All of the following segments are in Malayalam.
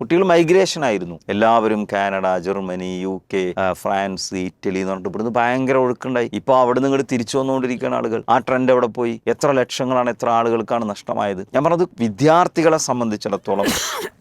കുട്ടികൾ മൈഗ്രേഷൻ ആയിരുന്നു. എല്ലാവരും Canada, Germany, UK, France, Italy എന്ന് പറഞ്ഞിട്ട് ഇവിടുന്ന് ഭയങ്കര ഒഴുക്കുണ്ടായി. ഇപ്പോൾ അവിടെ നിന്ന് ഇങ്ങോട്ട് തിരിച്ചു വന്നുകൊണ്ടിരിക്കുകയാണ് ആളുകൾ. ആ ട്രെൻഡ് എവിടെ പോയി? എത്ര ലക്ഷങ്ങളാണ്, എത്ര ആളുകൾക്കാണ് നഷ്ടമായത്? ഞാൻ പറഞ്ഞത് വിദ്യാർത്ഥികളെ സംബന്ധിച്ചിടത്തോളം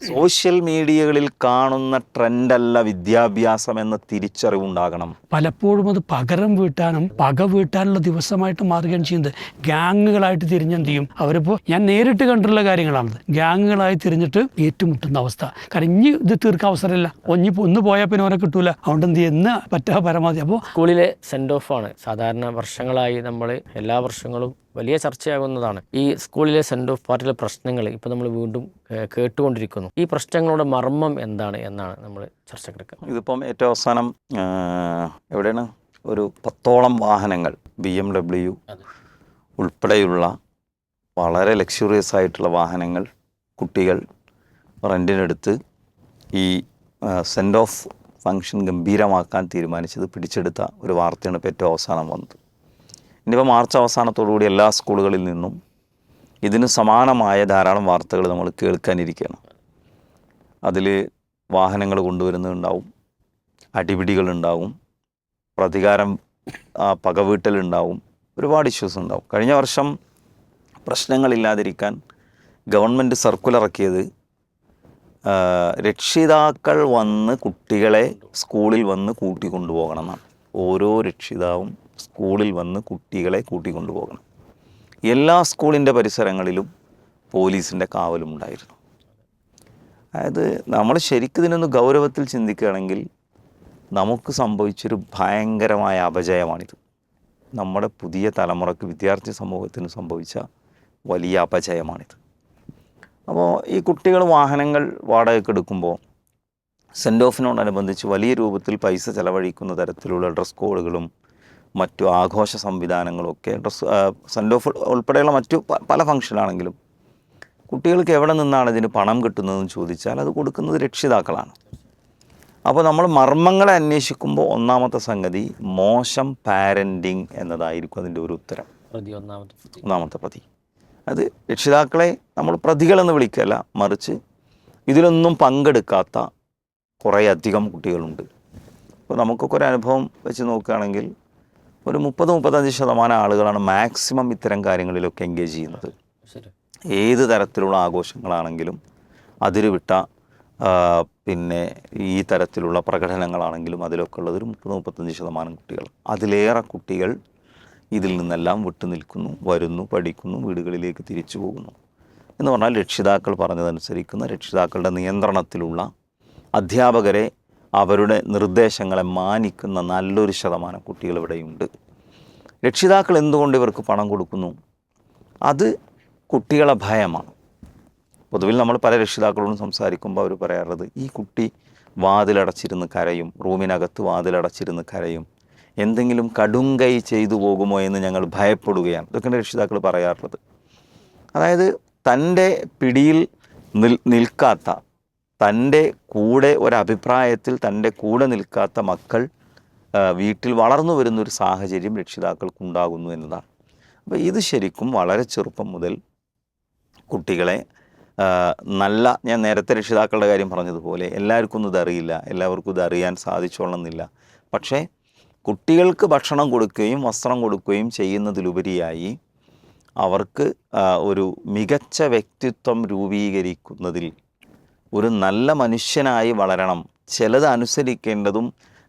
സോഷ്യൽ മീഡിയകളിൽ കാണുന്ന ട്രെൻഡല്ല വിദ്യാഭ്യാസം എന്ന തിരിച്ചറിവുണ്ടാകണം. പലപ്പോഴും അത് പകരം വീട്ടാനും പക വീട്ടാനുള്ള ദിവസമായിട്ട് മാറുകയാണ് ചെയ്യുന്നത്. ഗ്യാങ്ങുകളായിട്ട് തിരിഞ്ഞെന്ത് ചെയ്യും അവരിപ്പോൾ, ഞാൻ നേരിട്ട് കണ്ടിട്ടുള്ള കാര്യങ്ങളാണത്. ഗ്യാങ്ങുകളായി തിരിഞ്ഞിട്ട് ഏറ്റുമുട്ടുന്ന അവസ്ഥ. കാരണം ഇനി ഇത് തീർക്കാൻ അവസരമില്ല. ഒന്ന് പോയാൽ പിന്നെ അവനെ കിട്ടൂല. അതുകൊണ്ട് എന്ത് ചെയ്യുന്ന പറ്റാ പരമാവധി. അപ്പോൾ സ്കൂളിലെ സെൻഡ് ഓഫ് ആണ് സാധാരണ വർഷങ്ങളായി നമ്മൾ എല്ലാ വർഷങ്ങളും വലിയ ചർച്ചയാകുന്നതാണ്. ഈ സ്കൂളിലെ സെൻഡ് ഓഫ് പാർട്ടിയിലെ പ്രശ്നങ്ങൾ ഇപ്പോൾ നമ്മൾ വീണ്ടും കേട്ടുകൊണ്ടിരിക്കുന്നു. ഈ പ്രശ്നങ്ങളുടെ മർമ്മം എന്താണ് എന്നാണ് നമ്മൾ ചർച്ചക്കെടുക്കുക. ഇതിപ്പം ഏറ്റവും അവസാനം എവിടെയാണ് ഒരു 10ഓളം വാഹനങ്ങൾ BMW ഉൾപ്പെടെയുള്ള വളരെ ലക്ഷറിയസ് ആയിട്ടുള്ള വാഹനങ്ങൾ കുട്ടികൾ റെൻറ്റിനെടുത്ത് ഈ സെൻഡ് ഓഫ് ഫംഗ്ഷൻ ഗംഭീരമാക്കാൻ തീരുമാനിച്ചത് പിടിച്ചെടുത്ത ഒരു വാർത്തയാണ് ഇപ്പോൾ ഏറ്റവും അവസാനം വന്നത്. ഇനിയിപ്പോൾ മാർച്ച് അവസാനത്തോടുകൂടി എല്ലാ സ്കൂളുകളിൽ നിന്നും ഇതിന് സമാനമായ ധാരാളം വാർത്തകൾ നമ്മൾ കേൾക്കാനിരിക്കുകയാണ്. അതിൽ വാഹനങ്ങൾ കൊണ്ടുവരുന്നുണ്ടാവും, അടിപിടികളുണ്ടാവും, പ്രതികാരം പകവീട്ടലുണ്ടാവും, ഒരുപാട് ഇഷ്യൂസ് ഉണ്ടാവും. കഴിഞ്ഞ വർഷം പ്രശ്നങ്ങളില്ലാതിരിക്കാൻ ഗവൺമെൻറ് സർക്കുലർ ഇറക്കിയത് രക്ഷിതാക്കൾ വന്ന് കുട്ടികളെ സ്കൂളിൽ വന്ന് കൂട്ടിക്കൊണ്ടുപോകണം എന്നാണ്. ഓരോ രക്ഷിതാവും സ്കൂളിൽ വന്ന് കുട്ടികളെ കൂട്ടിക്കൊണ്ടുപോകണം. എല്ലാ സ്കൂളിൻ്റെ പരിസരങ്ങളിലും പോലീസിൻ്റെ കാവലും ഉണ്ടായിരുന്നു. അതായത് നമ്മൾ ശരിക്കും ഇതിനൊന്ന് ഗൗരവത്തിൽ ചിന്തിക്കുകയാണെങ്കിൽ നമുക്ക് സംഭവിച്ചൊരു ഭയങ്കരമായ അപജയമാണിത്. നമ്മുടെ പുതിയ തലമുറക്ക്, വിദ്യാർത്ഥി സമൂഹത്തിന് സംഭവിച്ച വലിയ അപജയമാണിത്. അപ്പോൾ ഈ കുട്ടികൾ വാഹനങ്ങൾ വാടകയ്ക്ക് എടുക്കുമ്പോൾ സെൻഡ് ഓഫിനോടനുബന്ധിച്ച് വലിയ രൂപത്തിൽ പൈസ ചെലവഴിക്കുന്ന തരത്തിലുള്ള ഡ്രസ് കോഡുകളും മറ്റു ആഘോഷ സംവിധാനങ്ങളൊക്കെ സെൻഡ് ഓഫ് ഉൾപ്പെടെയുള്ള മറ്റു പല ഫംഗ്ഷനാണെങ്കിലും കുട്ടികൾക്ക് എവിടെ നിന്നാണ് ഇതിന് പണം കിട്ടുന്നതെന്ന് ചോദിച്ചാൽ അത് കൊടുക്കുന്നത് രക്ഷിതാക്കളാണ്. അപ്പോൾ നമ്മൾ മർമ്മങ്ങളെ അന്വേഷിക്കുമ്പോൾ ഒന്നാമത്തെ സംഗതി മോശം പാരൻറ്റിങ് എന്നതായിരിക്കും അതിൻ്റെ ഒരു ഉത്തരം. ഒന്നാമത്തെ പ്രതി അത് രക്ഷിതാക്കളെ നമ്മൾ പ്രതികളെന്ന് വിളിക്കുകയല്ല, മറിച്ച് ഇതിലൊന്നും പങ്കെടുക്കാത്ത കുറേയധികം കുട്ടികളുണ്ട്. അപ്പോൾ നമുക്കൊക്കെ ഒരു അനുഭവം വെച്ച് നോക്കുകയാണെങ്കിൽ ഒരു 30-35% ആളുകളാണ് മാക്സിമം ഇത്തരം കാര്യങ്ങളിലൊക്കെ എൻഗേജ് ചെയ്യുന്നത്. ഏത് തരത്തിലുള്ള ആഘോഷങ്ങളാണെങ്കിലും അതിരുവിട്ട പിന്നെ ഈ തരത്തിലുള്ള പ്രകടനങ്ങളാണെങ്കിലും അതിലൊക്കെ ഉള്ളത് ഒരു 30-35% കുട്ടികൾ. അതിലേറെ കുട്ടികൾ ഇതിൽ നിന്നെല്ലാം വിട്ടു നിൽക്കുന്നു, വരുന്നു, പഠിക്കുന്നു, വീടുകളിലേക്ക് തിരിച്ചു പോകുന്നു. എന്ന് പറഞ്ഞാൽ രക്ഷിതാക്കൾ പറഞ്ഞതനുസരിക്കുന്ന, രക്ഷിതാക്കളുടെ നിയന്ത്രണത്തിലുള്ള, അധ്യാപകരെ അവരുടെ നിർദ്ദേശങ്ങളെ മാനിക്കുന്ന നല്ലൊരു ശതമാനം കുട്ടികൾ ഇവിടെയുണ്ട്. രക്ഷിതാക്കൾ എന്തുകൊണ്ട് ഇവർക്ക് പണം കൊടുക്കുന്നു? അത് കുട്ടികളെ ഭയമാണ്. പൊതുവിൽ നമ്മൾ പല രക്ഷിതാക്കളോടും സംസാരിക്കുമ്പോൾ അവർ പറയാറുള്ളത്, ഈ കുട്ടി വാതിലടച്ചിരുന്ന് കരയും, റൂമിനകത്ത് വാതിലടച്ചിരുന്ന് കരയും, എന്തെങ്കിലും കടുങ്കൈ ചെയ്തു പോകുമോ എന്ന് ഞങ്ങൾ ഭയപ്പെടുകയാണ്. ഇതൊക്കെയാണ് രക്ഷിതാക്കൾ പറയാറുള്ളത്. അതായത് തൻ്റെ പിടിയിൽ നിൽക്കാത്ത, തൻ്റെ കൂടെ ഒരഭിപ്രായത്തിൽ തൻ്റെ കൂടെ നിൽക്കാത്ത മക്കൾ വീട്ടിൽ വളർന്നു വരുന്നൊരു സാഹചര്യം രക്ഷിതാക്കൾക്കുണ്ടാകുന്നു എന്നതാണ്. അപ്പോൾ ഇത് ശരിക്കും വളരെ ചെറുപ്പം മുതൽ കുട്ടികളെ ഞാൻ നേരത്തെ രക്ഷിതാക്കളുടെ കാര്യം പറഞ്ഞതുപോലെ എല്ലാവർക്കും ഒന്നും ഇതറിയില്ല, എല്ലാവർക്കും ഇത് അറിയാൻ സാധിച്ചോളണമെന്നില്ല. പക്ഷേ കുട്ടികൾക്ക് ഭക്ഷണം കൊടുക്കുകയും വസ്ത്രം കൊടുക്കുകയും ചെയ്യുന്നതിലുപരിയായി അവർക്ക് ഒരു മികച്ച വ്യക്തിത്വം രൂപീകരിക്കുന്നതിൽ, ഒരു നല്ല മനുഷ്യനായി വളരണം, ചിലത് അനുസരിക്കേണ്ടതും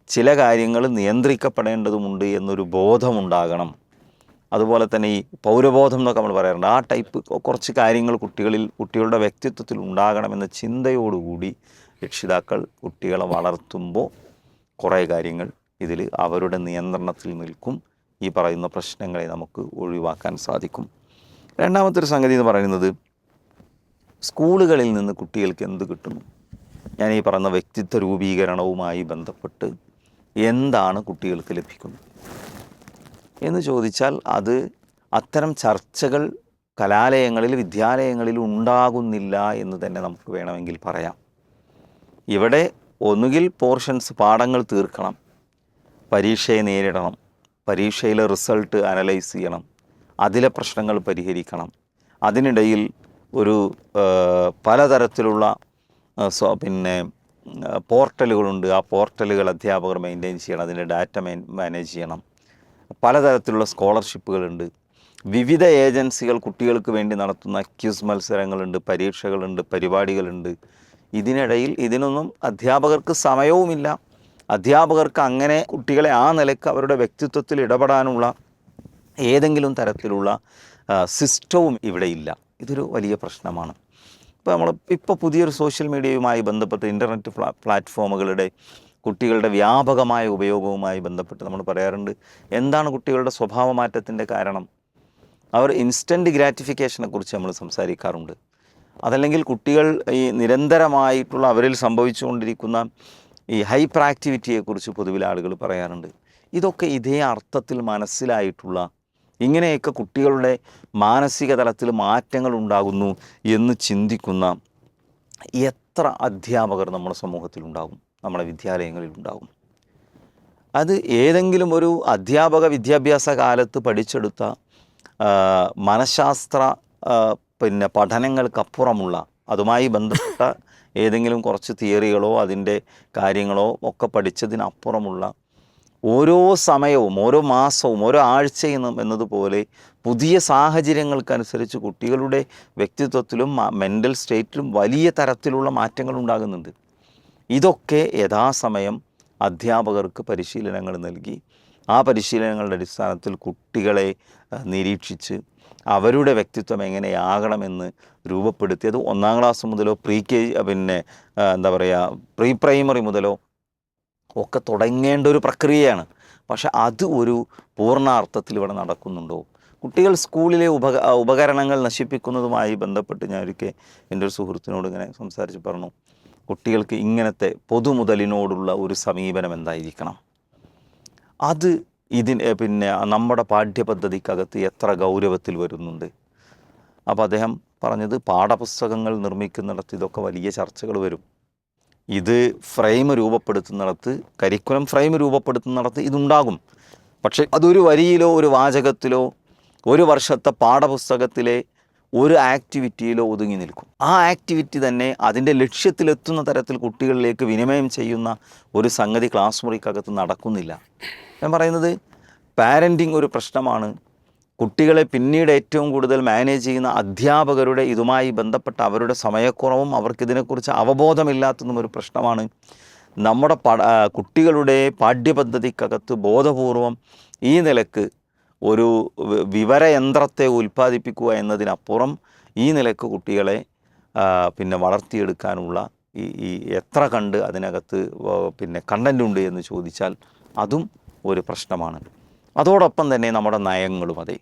ചില കാര്യങ്ങൾ നിയന്ത്രിക്കപ്പെടേണ്ടതുമുണ്ട് എന്നൊരു ബോധമുണ്ടാകണം. അതുപോലെ തന്നെ ഈ പൗരബോധം എന്നൊക്കെ നമ്മൾ പറയാറുണ്ട്, ആ ടൈപ്പ് കുറച്ച് കാര്യങ്ങൾ കുട്ടികളുടെ വ്യക്തിത്വത്തിൽ ഉണ്ടാകണമെന്ന ചിന്തയോടുകൂടി രക്ഷിതാക്കൾ കുട്ടികളെ വളർത്തുമ്പോൾ കുറേ കാര്യങ്ങൾ ഇതിൽ അവരുടെ നിയന്ത്രണത്തിൽ നിൽക്കും. ഈ പറയുന്ന പ്രശ്നങ്ങളെ നമുക്ക് ഒഴിവാക്കാൻ സാധിക്കും. രണ്ടാമത്തെ ഒരു സംഗതി എന്ന് പറയുന്നത്, സ്കൂളുകളിൽ നിന്ന് കുട്ടികൾക്ക് എന്ത് കിട്ടുന്നു? ഞാൻ ഈ പറയുന്ന വ്യക്തിത്വ രൂപീകരണവുമായി ബന്ധപ്പെട്ട് എന്താണ് കുട്ടികൾക്ക് ലഭിക്കുന്നത് എന്ന് ചോദിച്ചാൽ, അത് അത്തരം ചർച്ചകൾ കലാലയങ്ങളിൽ, വിദ്യാലയങ്ങളിൽ ഉണ്ടാകുന്നില്ല എന്ന് തന്നെ നമുക്ക് വേണമെങ്കിൽ പറയാം. ഇവിടെ ഒന്നുകിൽ പാഠങ്ങൾ തീർക്കണം, പരീക്ഷയെ നേരിടണം, പരീക്ഷയിലെ റിസൾട്ട് അനലൈസ് ചെയ്യണം, അതിലെ പ്രശ്നങ്ങൾ പരിഹരിക്കണം, അതിനിടയിൽ ഒരു പലതരത്തിലുള്ള പിന്നെ പോർട്ടലുകളുണ്ട്. ആ പോർട്ടലുകൾ അധ്യാപകർ മെയിൻറ്റെയിൻ ചെയ്യണം, അതിൻ്റെ ഡാറ്റ മാനേജ് ചെയ്യണം. പലതരത്തിലുള്ള സ്കോളർഷിപ്പുകളുണ്ട്. വിവിധ ഏജൻസികൾ കുട്ടികൾക്ക് വേണ്ടി നടത്തുന്ന ക്വിസ് മത്സരങ്ങളുണ്ട്, പരീക്ഷകളുണ്ട്, പരിപാടികളുണ്ട്. ഇതിനിടയിൽ ഇതിനൊന്നും അധ്യാപകർക്ക് സമയവുമില്ല. അധ്യാപകർക്ക് അങ്ങനെ കുട്ടികളെ ആ നിലയ്ക്ക് അവരുടെ വ്യക്തിത്വത്തിൽ ഇടപെടാനുള്ള ഏതെങ്കിലും തരത്തിലുള്ള സിസ്റ്റവും ഇവിടെ ഇല്ല. ഇതൊരു വലിയ പ്രശ്നമാണ്. ഇപ്പോൾ പുതിയൊരു സോഷ്യൽ മീഡിയയുമായി ബന്ധപ്പെട്ട് ഇൻ്റർനെറ്റ് പ്ലാറ്റ്ഫോമുകളുടെ കുട്ടികളുടെ വ്യാപകമായ ഉപയോഗവുമായി ബന്ധപ്പെട്ട് നമ്മൾ പറയാറുണ്ട്, എന്താണ് കുട്ടികളുടെ സ്വഭാവമാറ്റത്തിൻ്റെ കാരണം? അവർ ഇൻസ്റ്റൻറ്റ് ഗ്രാറ്റിഫിക്കേഷനെ കുറിച്ച് നമ്മൾ സംസാരിക്കാറുണ്ട്. അതല്ലെങ്കിൽ കുട്ടികൾ ഈ നിരന്തരമായിട്ടുള്ള അവരിൽ സംഭവിച്ചുകൊണ്ടിരിക്കുന്ന ഈ ഹൈപ്പർ ആക്ടിവിറ്റിയെക്കുറിച്ച് പൊതുവിൽ ആളുകൾ പറയാറുണ്ട്. ഇതൊക്കെ ഇതേ അർത്ഥത്തിൽ മനസ്സിലായിട്ടുള്ള, ഇങ്ങനെയൊക്കെ കുട്ടികളുടെ മാനസിക തലത്തിൽ മാറ്റങ്ങൾ ഉണ്ടാകുന്നു എന്ന് ചിന്തിക്കുന്ന എത്ര അധ്യാപകർ നമ്മുടെ സമൂഹത്തിലുണ്ടാകും, നമ്മുടെ വിദ്യാലയങ്ങളിലുണ്ടാകും. അത് ഏതെങ്കിലും ഒരു അധ്യാപക വിദ്യാഭ്യാസ കാലത്ത് പഠിച്ചെടുത്ത മനഃശാസ്ത്ര പഠനങ്ങൾക്കപ്പുറമുള്ള, അതുമായി ബന്ധപ്പെട്ട ഏതെങ്കിലും കുറച്ച് തിയറികളോ അതിൻ്റെ കാര്യങ്ങളോ ഒക്കെ പഠിച്ചതിനപ്പുറമുള്ള, ഓരോ സമയവും ഓരോ മാസവും ഓരോ ആഴ്ചയും എന്നതുപോലെ പുതിയ സാഹചര്യങ്ങൾക്കനുസരിച്ച് കുട്ടികളുടെ വ്യക്തിത്വത്തിലും മെൻ്റൽ സ്റ്റേറ്റിലും വലിയ തരത്തിലുള്ള മാറ്റങ്ങൾ ഉണ്ടാകുന്നുണ്ട്. ഇതൊക്കെ യഥാസമയം അധ്യാപകർക്ക് പരിശീലനങ്ങൾ നൽകി ആ പരിശീലനങ്ങളുടെ അടിസ്ഥാനത്തിൽ കുട്ടികളെ നിരീക്ഷിച്ച് അവരുടെ വ്യക്തിത്വം എങ്ങനെയാകണമെന്ന് രൂപപ്പെടുത്തി, അത് 1-ാം ക്ലാസ് മുതലോ പ്രീ പ്രൈമറി മുതലോ ഒക്കെ തുടങ്ങേണ്ട ഒരു പ്രക്രിയയാണ്. പക്ഷെ അത് ഒരു പൂർണ്ണാർത്ഥത്തിൽ ഇവിടെ നടക്കുന്നുണ്ടോ? കുട്ടികൾ സ്കൂളിലെ ഉപകരണങ്ങൾ നശിപ്പിക്കുന്നതുമായി ബന്ധപ്പെട്ട് ഞാൻ ഒരിക്കൽ എൻ്റെ ഒരു സുഹൃത്തിനോട് ഇങ്ങനെ സംസാരിച്ച് പറഞ്ഞു, കുട്ടികൾക്ക് ഇങ്ങനത്തെ പൊതുമുതലിനോടുള്ള ഒരു സമീപനം എന്തായിരിക്കണം? അത് നമ്മുടെ പാഠ്യപദ്ധതിക്കകത്ത് എത്ര ഗൗരവത്തിൽ വരുന്നുണ്ട്? അപ്പോൾ അദ്ദേഹം പറഞ്ഞത്, പാഠപുസ്തകങ്ങൾ നിർമ്മിക്കുന്നിടത്ത് ഇതൊക്കെ വലിയ ചർച്ചകൾ വരും. ഇത് ഫ്രെയിം രൂപപ്പെടുത്തുന്നിടത്ത്, കരിക്കുലം ഫ്രെയിം രൂപപ്പെടുത്തുന്നിടത്ത് ഇതുണ്ടാകും. പക്ഷേ അതൊരു വരിയിലോ ഒരു വാചകത്തിലോ ഒരു വർഷത്തെ പാഠപുസ്തകത്തിലെ ഒരു ആക്ടിവിറ്റിയിലോ ഒതുങ്ങി നിൽക്കും. ആ ആക്ടിവിറ്റി തന്നെ അതിൻ്റെ ലക്ഷ്യത്തിലെത്തുന്ന തരത്തിൽ കുട്ടികളിലേക്ക് വിനിമയം ചെയ്യുന്ന ഒരു സംഗതി ക്ലാസ് മുറിക്കകത്ത് നടക്കുന്നില്ല. ഞാൻ പറയുന്നത്, പാരൻറ്റിങ് ഒരു പ്രശ്നമാണ്. കുട്ടികളെ പിന്നീട് ഏറ്റവും കൂടുതൽ മാനേജ് ചെയ്യുന്ന അധ്യാപകരുടെ ഇതുമായി ബന്ധപ്പെട്ട അവരുടെ സമയക്കുറവും അവർക്കിതിനെക്കുറിച്ച് അവബോധമില്ലാത്തതും ഒരു പ്രശ്നമാണ്. നമ്മുടെ കുട്ടികളുടെ പാഠ്യപദ്ധതിക്കകത്ത് ബോധപൂർവം ഈ നിലക്ക് ഒരു വിവരയന്ത്രത്തെ ഉൽപ്പാദിപ്പിക്കുക എന്നതിനപ്പുറം ഈ നിലക്ക് കുട്ടികളെ വളർത്തിയെടുക്കാനുള്ള ഈ എത്ര കണ്ട് അതിനകത്ത് കണ്ടൻ്റ് ഉണ്ട് എന്ന് ചോദിച്ചാൽ അതും ഒരു പ്രശ്നമാണ്. അതോടൊപ്പം തന്നെ നമ്മുടെ നയങ്ങളും അതെ,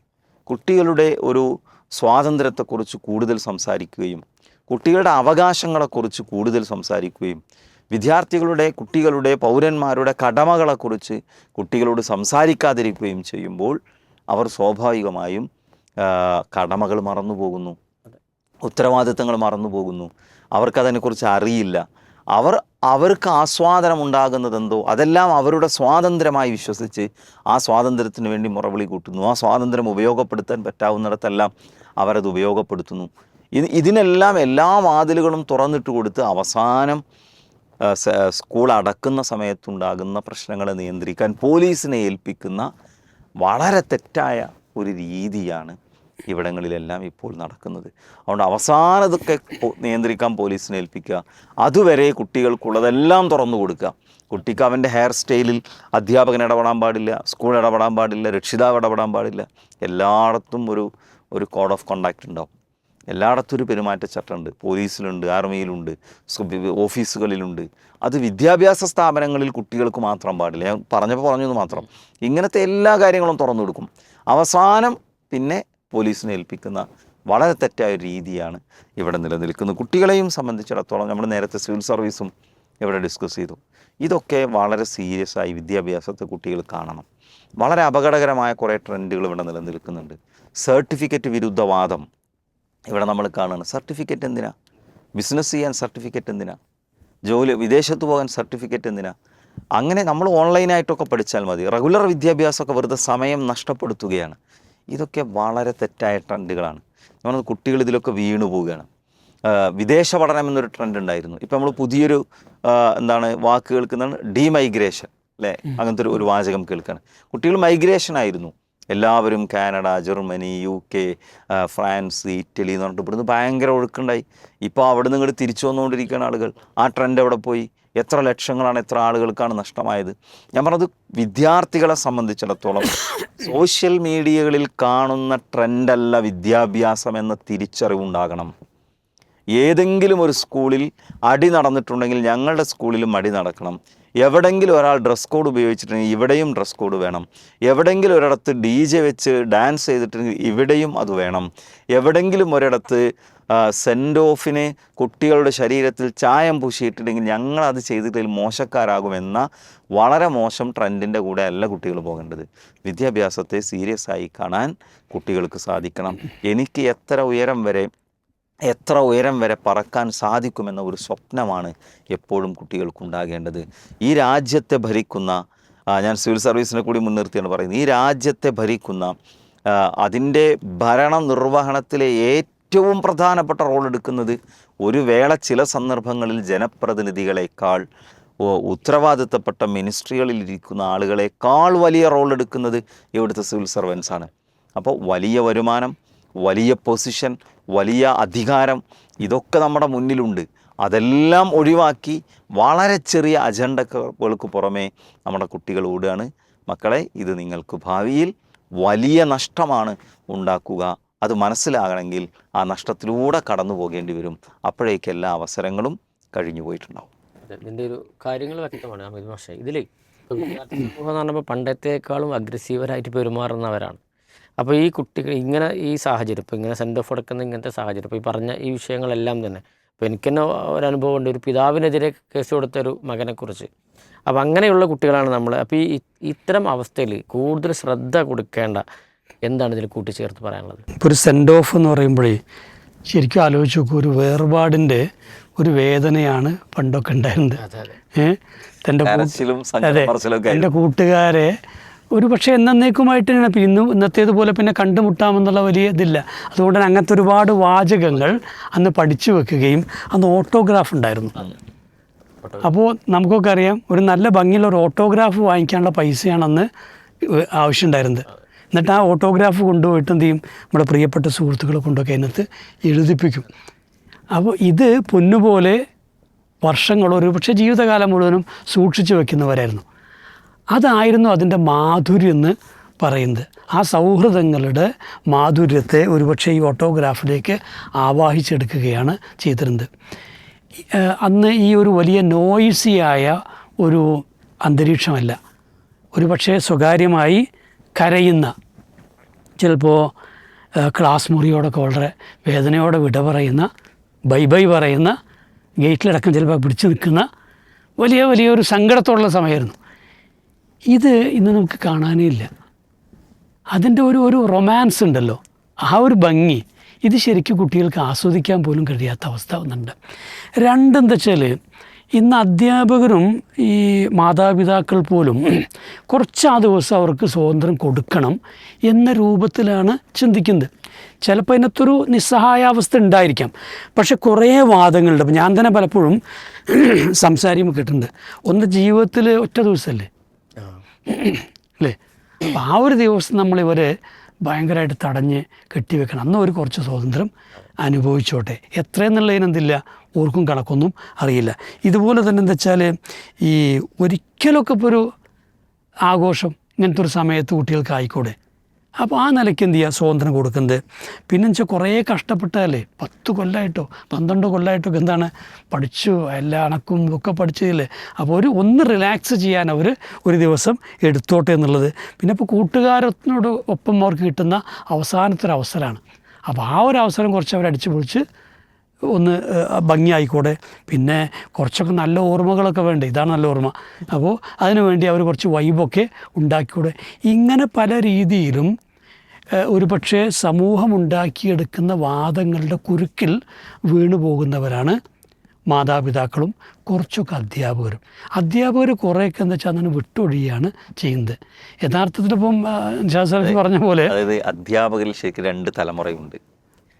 കുട്ടികളുടെ ഒരു സ്വാതന്ത്ര്യത്തെക്കുറിച്ച് കൂടുതൽ സംസാരിക്കുകയും കുട്ടികളുടെ അവകാശങ്ങളെക്കുറിച്ച് കൂടുതൽ സംസാരിക്കുകയും കുട്ടികളുടെ പൗരന്മാരുടെ കടമകളെക്കുറിച്ച് കുട്ടികളോട് സംസാരിക്കാതിരിക്കുകയും ചെയ്യുമ്പോൾ അവർ സ്വാഭാവികമായും കടമകൾ മറന്നു പോകുന്നു, ഉത്തരവാദിത്തങ്ങൾ മറന്നു പോകുന്നു, അവർക്കതിനെക്കുറിച്ച് അറിയില്ല. അവർക്ക് ആസ്വാദനം ഉണ്ടാകുന്നതെന്തോ അതെല്ലാം അവരുടെ സ്വാതന്ത്ര്യമായി വിശ്വസിച്ച് ആ സ്വാതന്ത്ര്യത്തിന് വേണ്ടി മുറവിളി കൂട്ടുന്നു. ആ സ്വാതന്ത്ര്യം ഉപയോഗപ്പെടുത്താൻ പറ്റാവുന്നിടത്തെല്ലാം അവരത് ഉപയോഗപ്പെടുത്തുന്നു. ഇതിനെല്ലാം എല്ലാ വാതിലുകളും തുറന്നിട്ട് കൊടുത്ത് അവസാനം സ്കൂൾ അടക്കുന്ന സമയത്തുണ്ടാകുന്ന പ്രശ്നങ്ങളെ നിയന്ത്രിക്കാൻ പോലീസിനെ ഏൽപ്പിക്കുന്ന വളരെ തെറ്റായ ഒരു രീതിയാണ് ഇവിടങ്ങളിലെല്ലാം ഇപ്പോൾ നടക്കുന്നത്. അതുകൊണ്ട് അവസാനതൊക്കെ നിയന്ത്രിക്കാൻ പോലീസിനെ ഏൽപ്പിക്കുക, അതുവരെ കുട്ടികൾക്കുള്ളതെല്ലാം തുറന്നു കൊടുക്കുക. കുട്ടിക്ക് അവൻ്റെ ഹെയർ സ്റ്റൈലിൽ അധ്യാപകൻ ഇടപെടാൻ പാടില്ല, സ്കൂൾ ഇടപെടാൻ പാടില്ല, രക്ഷിതാവ് ഇടപെടാൻ പാടില്ല. എല്ലായിടത്തും ഒരു കോഡ് ഓഫ് കണ്ടക്റ്റ് ഉണ്ടാവും. എല്ലായിടത്തും ഒരു പെരുമാറ്റച്ചട്ടമുണ്ട്. പോലീസിലുണ്ട്, ആർമിയിലുണ്ട്, ഓഫീസുകളിലുണ്ട്. അത് വിദ്യാഭ്യാസ സ്ഥാപനങ്ങളിൽ കുട്ടികൾക്ക് മാത്രം പാടില്ല. ഞാൻ പറഞ്ഞത് മാത്രം. ഇങ്ങനത്തെ എല്ലാ കാര്യങ്ങളും തുറന്നു കൊടുക്കും. അവസാനം പിന്നെ പോലീസിനെ ഏൽപ്പിക്കുന്ന വളരെ തെറ്റായ രീതിയാണ് ഇവിടെ നിലനിൽക്കുന്നത്. കുട്ടികളെയും സംബന്ധിച്ചിടത്തോളം നമ്മൾ നേരത്തെ സിവിൽ സർവീസും ഇവിടെ ഡിസ്കസ് ചെയ്തു. ഇതൊക്കെ വളരെ സീരിയസ് ആയി വിദ്യാഭ്യാസത്തെ കുട്ടികൾ കാണണം. വളരെ അപകടകരമായ കുറേ ട്രെൻഡുകൾ ഇവിടെ നിലനിൽക്കുന്നുണ്ട്. സർട്ടിഫിക്കറ്റ് വിരുദ്ധവാദം ഇവിടെ നമ്മൾ കാണുകയാണ്. സർട്ടിഫിക്കറ്റ് എന്തിനാ? ബിസിനസ് ചെയ്യാൻ സർട്ടിഫിക്കറ്റ് എന്തിനാ? വിദേശത്ത് പോകാൻ സർട്ടിഫിക്കറ്റ് എന്തിനാ? അങ്ങനെ നമ്മൾ ഓൺലൈനായിട്ടൊക്കെ പഠിച്ചാൽ മതി. റെഗുലർ വിദ്യാഭ്യാസമൊക്കെ വെറുതെ സമയം നഷ്ടപ്പെടുത്തുകയാണ്. ഇതൊക്കെ വളരെ തെറ്റായ ട്രെൻഡുകളാണ്. നമ്മൾ കുട്ടികൾ ഇതിലൊക്കെ വീണു പോവുകയാണ്. വിദേശ പഠനം എന്നൊരു ട്രെൻഡ് ഉണ്ടായിരുന്നു. ഇപ്പം നമ്മൾ പുതിയൊരു എന്താണ് വാക്ക് കേൾക്കുന്നതാണ് ഡീമൈഗ്രേഷൻ അല്ലേ? അങ്ങനത്തെ ഒരു വാചകം കേൾക്കുകയാണ്. കുട്ടികൾ മൈഗ്രേഷൻ ആയിരുന്നു എല്ലാവരും. Canada, Germany, UK, France, Italy എന്ന് പറഞ്ഞിട്ട് ഇവിടുന്ന് ഭയങ്കര ഒഴുക്കുണ്ടായി. ഇപ്പോൾ അവിടെ നിന്ന് ഇങ്ങോട്ട് തിരിച്ചു വന്നുകൊണ്ടിരിക്കുകയാണ് ആളുകൾ. ആ ട്രെൻഡ് എവിടെ പോയി? എത്ര ലക്ഷങ്ങളാണ്, എത്ര ആളുകൾക്കാണ് നഷ്ടമായത്? ഞാൻ പറഞ്ഞത് വിദ്യാർത്ഥികളെ സംബന്ധിച്ചിടത്തോളം സോഷ്യൽ മീഡിയകളിൽ കാണുന്ന ട്രെൻഡല്ല വിദ്യാഭ്യാസം എന്ന തിരിച്ചറിവുണ്ടാകണം. ഏതെങ്കിലും ഒരു സ്കൂളിൽ അടി നടന്നിട്ടുണ്ടെങ്കിൽ ഞങ്ങളുടെ സ്കൂളിലും അടി നടക്കണം. എവിടെയെങ്കിലും ഒരാൾ ഡ്രസ് കോഡ് ഉപയോഗിച്ചിട്ടുണ്ടെങ്കിൽ ഇവിടെയും ഡ്രസ് കോഡ് വേണം. എവിടെയെങ്കിലും ഒരിടത്ത് DJ വെച്ച് ഡാൻസ് ചെയ്തിട്ടുണ്ടെങ്കിൽ ഇവിടെയും അത് വേണം. എവിടെയെങ്കിലും ഒരിടത്ത് സെൻഡ് ഓഫിന് കുട്ടികളുടെ ശരീരത്തിൽ ചായം പൂശിയിട്ടുണ്ടെങ്കിൽ ഞങ്ങളത് ചെയ്തിട്ടില്ലെങ്കിൽ മോശക്കാരാകുമെന്ന വളരെ മോശം ട്രെൻഡിൻ്റെ കൂടെ അല്ല കുട്ടികൾ പോകേണ്ടത്. വിദ്യാഭ്യാസത്തെ സീരിയസ് ആയി കാണാൻ കുട്ടികൾക്ക് സാധിക്കണം. എനിക്ക് എത്ര ഉയരം വരെ പറക്കാൻ സാധിക്കുമെന്ന ഒരു സ്വപ്നമാണ് എപ്പോഴും കുട്ടികൾക്കുണ്ടാകേണ്ടത്. ഈ രാജ്യത്തെ ഭരിക്കുന്ന, ഞാൻ സിവിൽ സർവീസിനെ കൂടി മുൻനിർത്തിയാണ് പറയുന്നത്, ഈ രാജ്യത്തെ ഭരിക്കുന്ന അതിൻ്റെ ഭരണനിർവഹണത്തിലെ ഏറ്റവും പ്രധാനപ്പെട്ട റോൾ എടുക്കുന്നത് ഒരു വേള ചില സന്ദർഭങ്ങളിൽ ജനപ്രതിനിധികളെക്കാൾ, ഉത്തരവാദിത്തപ്പെട്ട മിനിസ്ട്രികളിൽ ഇരിക്കുന്ന ആളുകളെക്കാൾ വലിയ റോൾ എടുക്കുന്നത് ഇവിടുത്തെ സിവിൽ സർവൻസാണ്. അപ്പോൾ വലിയ വരുമാനം, വലിയ പൊസിഷൻ, വലിയ അധികാരം ഇതൊക്കെ നമ്മുടെ മുന്നിലുണ്ട്. അതെല്ലാം ഒഴിവാക്കി വളരെ ചെറിയ അജണ്ടകൾക്ക് പുറമേ നമ്മുടെ കുട്ടികൾ ഓടുകയാണ്. മക്കളെ, ഇത് നിങ്ങൾക്ക് ഭാവിയിൽ വലിയ നഷ്ടമാണ് ഉണ്ടാക്കുക. അത് മനസ്സിലാകണമെങ്കിൽ ആ നഷ്ടത്തിലൂടെ കടന്നു പോകേണ്ടി വരും. അപ്പോഴേക്ക് എല്ലാ അവസരങ്ങളും കഴിഞ്ഞു പോയിട്ടുണ്ടാവും. ഇതിൻ്റെ ഒരു കാര്യങ്ങൾ വ്യക്തമാണ് അമിത് മാഷേ. ഇതിൽ വിദ്യാർത്ഥി സമൂഹം എന്ന് പറഞ്ഞപ്പോൾ പണ്ടത്തെക്കാളും അഗ്രസീവരായിട്ട് പെരുമാറുന്നവരാണ്. അപ്പോൾ ഈ കുട്ടികൾ ഇങ്ങനെ ഈ സാഹചര്യം, ഇപ്പോൾ ഇങ്ങനെ സെൻഡ് ഓഫ് എടുക്കുന്ന ഇങ്ങനത്തെ സാഹചര്യം, ഇപ്പോൾ ഈ പറഞ്ഞ ഈ വിഷയങ്ങളെല്ലാം തന്നെ, ഇപ്പോൾ എനിക്ക് തന്നെ ഒരു അനുഭവം ഉണ്ട്, ഒരു പിതാവിനെതിരെ കേസ് കൊടുത്ത ഒരു മകനെക്കുറിച്ച്. അപ്പോൾ അങ്ങനെയുള്ള കുട്ടികളാണ് നമ്മൾ. അപ്പോൾ ഈ ഇത്തരം അവസ്ഥയിൽ കൂടുതൽ ശ്രദ്ധ കൊടുക്കേണ്ട എന്താണ് ഇതിൽ കൂട്ടിച്ചേർത്ത് പറയാനുള്ളത്? ഇപ്പോൾ ഒരു സെൻഡ് ഓഫ് എന്ന് പറയുമ്പോഴേ ശരിക്കും ആലോചിച്ച് നോക്കൂ, ഒരു വേർപാടിൻ്റെ ഒരു വേദനയാണ് പണ്ടൊക്കെ ഉണ്ടായിരുന്നത്. എൻ്റെ കൂട്ടുകാരെ ഒരു പക്ഷേ എന്നേക്കുമായിട്ട് ഇന്നത്തേതുപോലെ പിന്നെ കണ്ടുമുട്ടാമെന്നുള്ള വലിയ ഇതില്ല. അതുകൊണ്ട് തന്നെ അങ്ങനത്തെ ഒരുപാട് വാചകങ്ങൾ അന്ന് പഠിച്ചു വെക്കുകയും അന്ന് ഓട്ടോഗ്രാഫ് ഉണ്ടായിരുന്നു. അപ്പോൾ നമുക്കൊക്കെ അറിയാം, ഒരു നല്ല ഭംഗിയുള്ള ഒരു ഓട്ടോഗ്രാഫ് വാങ്ങിക്കാനുള്ള പൈസയാണ് അന്ന് ആവശ്യമുണ്ടായിരുന്നത്. എന്നിട്ട് ആ ഓട്ടോഗ്രാഫ് കൊണ്ടുപോയിട്ട് എന്ത് ചെയ്യും, നമ്മുടെ പ്രിയപ്പെട്ട സുഹൃത്തുക്കളെ കൊണ്ടൊക്കെ അതിനകത്ത് എഴുതിപ്പിക്കും. അപ്പോൾ ഇത് പൊന്നുപോലെ വർഷങ്ങളൊരു പക്ഷേ ജീവിതകാലം മുഴുവനും സൂക്ഷിച്ചു വെക്കുന്നവരായിരുന്നു. അതായിരുന്നു അതിൻ്റെ മാധുര്യം എന്ന് പറയുന്നത്. ആ സൗഹൃദങ്ങളുടെ മാധുര്യത്തെ ഒരുപക്ഷെ ഈ ഓട്ടോഗ്രാഫിലേക്ക് ആവാഹിച്ചെടുക്കുകയാണ് ചെയ്തിരുന്നത്. അന്ന് ഈ ഒരു വലിയ നോയ്സിയായ ഒരു അന്തരീക്ഷമല്ല. ഒരുപക്ഷെ സ്വകാര്യമായി കരയുന്ന, ചിലപ്പോൾ ക്ലാസ് മുറിയോടൊക്കെ വളരെ വേദനയോടെ വിട പറയുന്ന, ബൈ പറയുന്ന, ഗേറ്റിലടക്കം ചിലപ്പോൾ പിടിച്ചു നിൽക്കുന്ന വലിയൊരു സങ്കടത്തോടുള്ള സമയമായിരുന്നു. ഇത് ഇന്ന് നമുക്ക് കാണാനേ ഇല്ല. അതിൻ്റെ ഒരു റൊമാൻസ് ഉണ്ടല്ലോ, ആ ഒരു ഭംഗി, ഇത് ശരിക്കും കുട്ടികൾക്ക് ആസ്വദിക്കാൻ പോലും കഴിയാത്ത അവസ്ഥ വന്നിട്ടുണ്ട്. രണ്ടെന്താ വെച്ചാൽ, ഇന്ന് അധ്യാപകരും ഈ മാതാപിതാക്കൾ പോലും കുറച്ച് ആ ദിവസം അവർക്ക് സ്വാതന്ത്ര്യം കൊടുക്കണം എന്ന രൂപത്തിലാണ് ചിന്തിക്കുന്നത്. ചിലപ്പോൾ അതിനകത്തൊരു നിസ്സഹായാവസ്ഥ ഉണ്ടായിരിക്കാം. പക്ഷെ കുറേ വാദങ്ങളുണ്ട്. അപ്പം ഞാൻ തന്നെ പലപ്പോഴും സംസാരിക്കുമ്പോൾ കേട്ടിട്ടുണ്ട്, ഒന്ന് ജീവിതത്തിൽ ഒറ്റ ദിവസമല്ലേ അല്ലേ, അപ്പം ആ ഒരു ദിവസം നമ്മളിവരെ ഭയങ്കരമായിട്ട് തടഞ്ഞ് കെട്ടിവെക്കണം. അന്ന് ഒരു കുറച്ച് സ്വാതന്ത്ര്യം അനുഭവിച്ചോട്ടെ. എത്രയെന്നുള്ളതിനെന്തില്ല, ഓർക്കും കണക്കൊന്നും അറിയില്ല. ഇതുപോലെ തന്നെ എന്താ വെച്ചാൽ, ഈ ഒരിക്കലൊക്കെ ഇപ്പോൾ ഒരു ആഘോഷം ഇങ്ങനത്തെ ഒരു സമയത്ത് കുട്ടികൾക്ക് ആയിക്കൂടെ. അപ്പോൾ ആ നിലയ്ക്ക് എന്ത് ചെയ്യുക, സ്വാതന്ത്ര്യം കൊടുക്കുന്നത്. പിന്നെ വെച്ചാൽ കുറേ കഷ്ടപ്പെട്ടാലേ 10 കൊല്ലമായിട്ടോ 12 കൊല്ലമായിട്ടൊക്കെ എന്താണ് പഠിച്ചു, എല്ലാ അണക്കും ഒക്കെ പഠിച്ചതില്ലേ. അപ്പോൾ ഒന്ന് റിലാക്സ് ചെയ്യാൻ അവർ ഒരു ദിവസം എടുത്തോട്ടെ എന്നുള്ളത്. പിന്നെ ഇപ്പോൾ കൂട്ടുകാരനോട് ഒപ്പം അവർക്ക് കിട്ടുന്ന അവസാനത്തെ ഒരു അവസരമാണ്. അപ്പോൾ ആ ഒരു അവസരം കുറച്ച് അവർ അടിച്ചു പൊളിച്ച് ഒന്ന് ഭംഗിയായിക്കൂടെ. പിന്നെ കുറച്ചൊക്കെ നല്ല ഓർമ്മകളൊക്കെ വേണ്ടേ, ഇതാണ് നല്ല ഓർമ്മ. അപ്പോൾ അതിനു വേണ്ടി അവർ കുറച്ച് വൈബൊക്കെ ഉണ്ടാക്കിക്കൂടെ. ഇങ്ങനെ പല രീതിയിലും ഒരു പക്ഷേ സമൂഹമുണ്ടാക്കിയെടുക്കുന്ന വാദങ്ങളുടെ കുരുക്കിൽ വീണു പോകുന്നവരാണ് മാതാപിതാക്കളും കുറച്ചൊക്കെ അധ്യാപകർ കുറേയൊക്കെ എന്താ വെച്ചാൽ അങ്ങനെ വിട്ടൊഴിയാണ് ചെയ്യുന്നത്. യഥാർത്ഥത്തിൽ ഇപ്പം ഷാസി പറഞ്ഞ പോലെ, അതായത് അധ്യാപകരിൽ ശരിക്കും 2 തലമുറയുണ്ട്.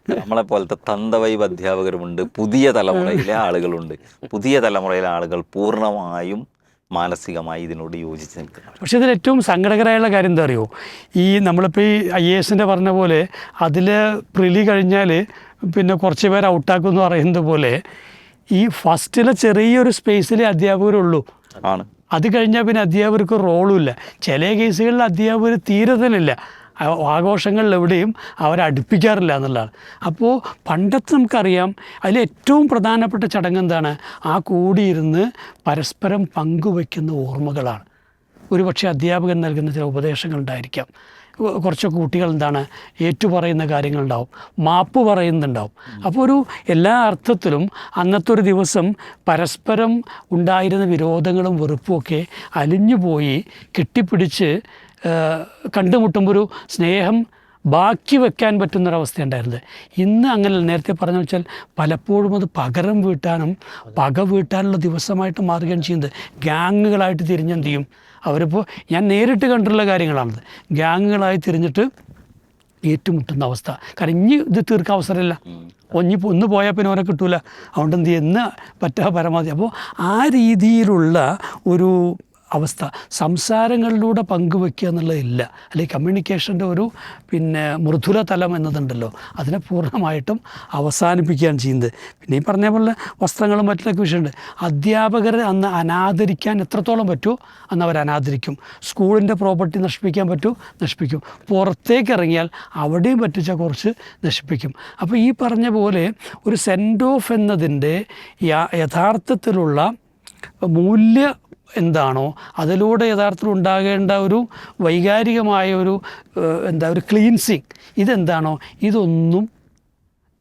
നമ്മളെ പോലത്തെ തന്തവൈബ് അധ്യാപകരുമുണ്ട്, പുതിയ തലമുറയിലെ ആളുകളുണ്ട്. പുതിയ തലമുറയിലെ ആളുകൾ പൂർണ്ണമായും മാനസികമായി ഇതിനോട് യോജിച്ച് നിൽക്കുന്നത്. പക്ഷേ ഇതിൽ ഏറ്റവും സങ്കടകരമായുള്ള കാര്യം എന്താ അറിയോ, ഈ നമ്മളിപ്പോൾ ഈ IAS പറഞ്ഞ പോലെ അതിൽ പ്രിലി കഴിഞ്ഞാൽ പിന്നെ കുറച്ച് പേര് ഔട്ടാക്കും എന്ന് പറയുന്നത് പോലെ ഈ ഫസ്റ്റിലെ ചെറിയൊരു സ്പേസിലെ അധ്യാപകരുള്ളൂ. ആണ്. അത് കഴിഞ്ഞാൽ പിന്നെ അധ്യാപകർക്ക് റോളും ഇല്ല. ചില കേസുകളിൽ അധ്യാപകർ തീരെ തന്നെ ഇല്ല. ആഘോഷങ്ങളിൽ എവിടെയും അവരെ അടുപ്പിക്കാറില്ല എന്നുള്ളതാണ്. അപ്പോൾ പണ്ടത്തെ നമുക്കറിയാം, അതിൽ ഏറ്റവും പ്രധാനപ്പെട്ട ചടങ്ങ് എന്താണ്? ആ കൂടിയിരുന്ന് പരസ്പരം പങ്കുവയ്ക്കുന്ന ഓർമ്മകളാണ്. ഒരുപക്ഷെ അധ്യാപകൻ നൽകുന്ന ചില ഉപദേശങ്ങളുണ്ടായിരിക്കാം. കുറച്ചൊക്കെ കുട്ടികൾ എന്താണ് ഏറ്റുപറയുന്ന കാര്യങ്ങളുണ്ടാവും, മാപ്പ് പറയുന്നുണ്ടാവും. അപ്പോൾ ഒരു എല്ലാ അർത്ഥത്തിലും അന്നത്തെ ഒരു ദിവസം പരസ്പരം ഉണ്ടായിരുന്ന വിരോധങ്ങളും വെറുപ്പുമൊക്കെ അലിഞ്ഞുപോയി കെട്ടിപ്പിടിച്ച് കണ്ടുമുട്ടുമ്പോൾ ഒരു സ്നേഹം ബാക്കി വെക്കാൻ പറ്റുന്നൊരവസ്ഥ ഉണ്ടായിരുന്നത്. ഇന്ന് അങ്ങനെ നേരത്തെ പറഞ്ഞു വെച്ചാൽ പലപ്പോഴും അത് പകരം വീട്ടാനും പക വീട്ടാനുള്ള ദിവസമായിട്ട് മാറുകയാണ് ചെയ്യുന്നത്. ഗ്യാങ്ങുകളായിട്ട് തിരിഞ്ഞെന്ത് ചെയ്യും അവരിപ്പോൾ, ഞാൻ നേരിട്ട് കണ്ടിട്ടുള്ള കാര്യങ്ങളാണത്. ഗ്യാങ്ങുകളായി തിരിഞ്ഞിട്ട് ഏറ്റുമുട്ടുന്ന അവസ്ഥ. കാരണം ഇനി ഇത് തീർക്കാൻ അവസരമില്ല. ഒന്ന് പോയാൽ പിന്നെ അവരെ കിട്ടൂല. അതുകൊണ്ട് എന്ത് ചെയ്യുന്ന പറ്റാ പരമാവധി. അപ്പോൾ ആ രീതിയിലുള്ള ഒരു അവസ്ഥ സംസാരങ്ങളിലൂടെ പങ്കുവെക്കുക എന്നുള്ളതില്ല. അല്ലെങ്കിൽ കമ്മ്യൂണിക്കേഷൻ്റെ ഒരു മൃദുല തലം എന്നതുണ്ടല്ലോ, അതിനെ പൂർണ്ണമായിട്ടും അവസാനിപ്പിക്കുകയാണ് ചെയ്യുന്നത്. പിന്നെ ഈ പറഞ്ഞ പോലെ വസ്ത്രങ്ങളും മറ്റൊക്കെ വിഷയമുണ്ട്. അധ്യാപകരെ അന്ന് അനാദരിക്കാൻ എത്രത്തോളം പറ്റുമോ അന്ന് അവർ അനാദരിക്കും. സ്കൂളിൻ്റെ പ്രോപ്പർട്ടി നശിപ്പിക്കാൻ പറ്റുമോ നശിപ്പിക്കും. പുറത്തേക്ക് ഇറങ്ങിയാൽ അവിടെയും പറ്റിച്ചാൽ കുറച്ച് നശിപ്പിക്കും. അപ്പോൾ ഈ പറഞ്ഞ പോലെ ഒരു സെൻഡ് ഓഫ് എന്നതിൻ്റെ യഥാർത്ഥത്തിലുള്ള മൂല്യ എന്താണോ അതിലൂടെ യഥാർത്ഥത്തിൽ ഉണ്ടാകേണ്ട ഒരു വൈകാരികമായ ഒരു ഒരു ക്ലീൻസിങ് ഇതെന്താണോ ഇതൊന്നും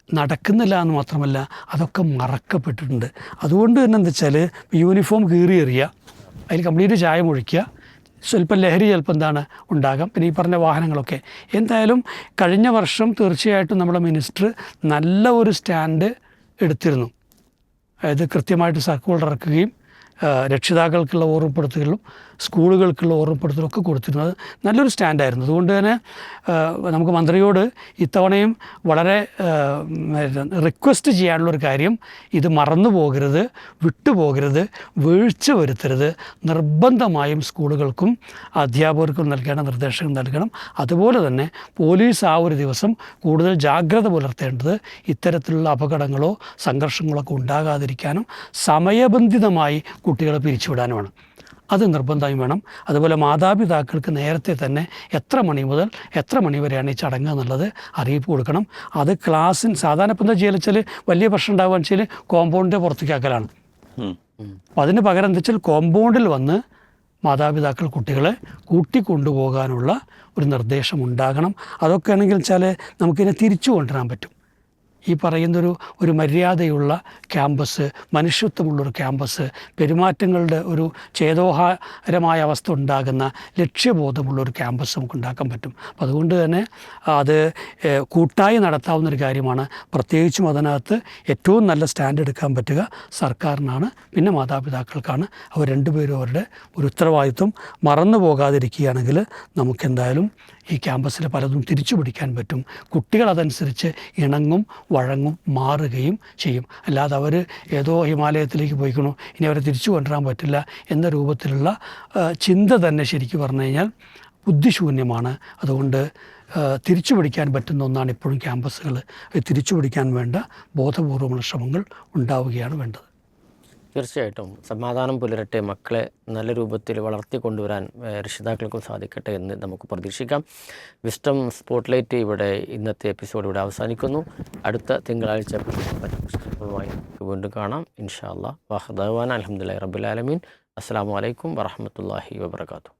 നടക്കുന്നില്ല എന്ന് മാത്രമല്ല അതൊക്കെ മറക്കപ്പെട്ടിട്ടുണ്ട്. അതുകൊണ്ട് തന്നെ എന്താ വെച്ചാൽ യൂണിഫോം കീറിയെറിയുക, അതിൽ കംപ്ലീറ്റ് ചായം ഒഴിക്കുക, സ്വല്പം ലഹരി ചിലപ്പോൾ ഉണ്ടാകാം. പിന്നെ ഈ പറഞ്ഞ വാഹനങ്ങളൊക്കെ. എന്തായാലും കഴിഞ്ഞ വർഷം തീർച്ചയായിട്ടും നമ്മുടെ മിനിസ്റ്റർ നല്ല ഒരു സ്റ്റാൻഡ് എടുത്തിരുന്നു. അതായത് കൃത്യമായിട്ട് സർക്കുലർ ഇറക്കുകയും രക്ഷിതാക്കൾക്കുള്ള ഓർമ്മപ്പെടുത്തലുകളും സ്കൂളുകൾക്കുള്ള ഓർമ്മപ്പെടുത്തലൊക്കെ കൊടുത്തിരുന്നത് നല്ലൊരു സ്റ്റാൻഡായിരുന്നു. അതുകൊണ്ട് തന്നെ നമുക്ക് മന്ത്രിയോട് ഇത്തവണയും വളരെ റിക്വസ്റ്റ് ചെയ്യാനുള്ളൊരു കാര്യം, ഇത് മറന്നു പോകരുത്, വിട്ടുപോകരുത്, വീഴ്ച വരുത്തരുത്. നിർബന്ധമായും സ്കൂളുകൾക്കും അധ്യാപകർക്കും നൽകേണ്ട നിർദ്ദേശങ്ങൾ നൽകണം. അതുപോലെ തന്നെ പോലീസ് ആ ഒരു ദിവസം കൂടുതൽ ജാഗ്രത പുലർത്തേണ്ടത് ഇത്തരത്തിലുള്ള അപകടങ്ങളോ സംഘർഷങ്ങളോ ഒക്കെ ഉണ്ടാകാതിരിക്കാനും സമയബന്ധിതമായി കുട്ടികളെ പിരിച്ചുവിടാനുമാണ്. അത് നിർബന്ധമായും വേണം. അതുപോലെ മാതാപിതാക്കൾക്ക് നേരത്തെ തന്നെ എത്ര മണി മുതൽ എത്ര മണി വരെയാണ് ഈ ചടങ്ങ് എന്നുള്ളത് അറിയിപ്പ് കൊടുക്കണം. അത് ക്ലാസ്സിന് സാധാരണ ഇപ്പം എന്താ ചെയ്യുക വെച്ചാൽ വലിയ പ്രശ്നം ഉണ്ടാകുകയെന്ന് വെച്ചാൽ കോമ്പൗണ്ടിൻ്റെ പുറത്തേക്കാക്കലാണ്. അപ്പം അതിന് പകരം എന്താ വെച്ചാൽ കോമ്പൗണ്ടിൽ വന്ന് മാതാപിതാക്കൾ കുട്ടികളെ കൂട്ടിക്കൊണ്ടുപോകാനുള്ള ഒരു നിർദ്ദേശം ഉണ്ടാകണം. അതൊക്കെ ആണെങ്കിൽ വെച്ചാൽ നമുക്കിതിനെ തിരിച്ചു കൊണ്ടുവരാൻ പറ്റും. ഈ പറയുന്നൊരു മര്യാദയുള്ള ക്യാമ്പസ്, മനുഷ്യത്വമുള്ളൊരു ക്യാമ്പസ്, പെരുമാറ്റങ്ങളുടെ ഒരു ചേതോഹാരമായ അവസ്ഥ ഉണ്ടാകുന്ന ലക്ഷ്യബോധമുള്ളൊരു ക്യാമ്പസ് നമുക്ക് ഉണ്ടാക്കാൻ പറ്റും. അപ്പോൾ അതുകൊണ്ട് തന്നെ അത് കൂട്ടായി നടത്താവുന്നൊരു കാര്യമാണ്. പ്രത്യേകിച്ചും അതിനകത്ത് ഏറ്റവും നല്ല സ്റ്റാൻഡ് എടുക്കാൻ പറ്റുക സർക്കാരിനാണ്, പിന്നെ മാതാപിതാക്കൾക്കാണ്. അവർ രണ്ടുപേരും അവരുടെ ഒരു ഉത്തരവാദിത്വം മറന്നു പോകാതിരിക്കുകയാണെങ്കിൽ നമുക്കെന്തായാലും ഈ ക്യാമ്പസിൽ പലതും തിരിച്ചു പിടിക്കാൻ പറ്റും. കുട്ടികൾ അതനുസരിച്ച് ഇണങ്ങും, വഴങ്ങും, മാറുകയും ചെയ്യും. അല്ലാതെ അവർ ഏതോ ഹിമാലയത്തിലേക്ക് പോയിക്കണോ ഇനി അവരെ തിരിച്ചു കൊണ്ടുവരാൻ പറ്റില്ല എന്ന രൂപത്തിലുള്ള ചിന്ത തന്നെ ശരിക്കും പറഞ്ഞു കഴിഞ്ഞാൽ ബുദ്ധിശൂന്യമാണ്. അതുകൊണ്ട് തിരിച്ചു പിടിക്കാൻ പറ്റുന്ന ഒന്നാണ് ഇപ്പോഴും ക്യാമ്പസുകൾ. തിരിച്ചു പിടിക്കാൻ വേണ്ട ബോധപൂർവമുള്ള ശ്രമങ്ങൾ ഉണ്ടാവുകയാണ് വേണ്ടത്. തീർച്ചയായിട്ടും സമാധാനം പുലരട്ടെ, മക്കളെ നല്ല രൂപത്തിൽ വളർത്തിക്കൊണ്ടുവരാൻ രക്ഷിതാക്കൾക്കും സാധിക്കട്ടെ എന്ന് നമുക്ക് പ്രതീക്ഷിക്കാം. വിസ്ഡം സ്പോട്ട്ലൈറ്റ് ഇവിടെ ഇന്നത്തെ എപ്പിസോഡ് ഇവിടെ അവസാനിക്കുന്നു. അടുത്ത തിങ്കളാഴ്ച വീണ്ടും കാണാം ഇൻഷാ അല്ലാഹ്. വാഹ് ദഅ്വാന അൽഹംദുലില്ലാഹി റബ്ബിൽ ആലമീൻ. അസ്സലാമു അലൈക്കും വറഹ്മത്തുള്ളാഹി വബറകാതുഹു.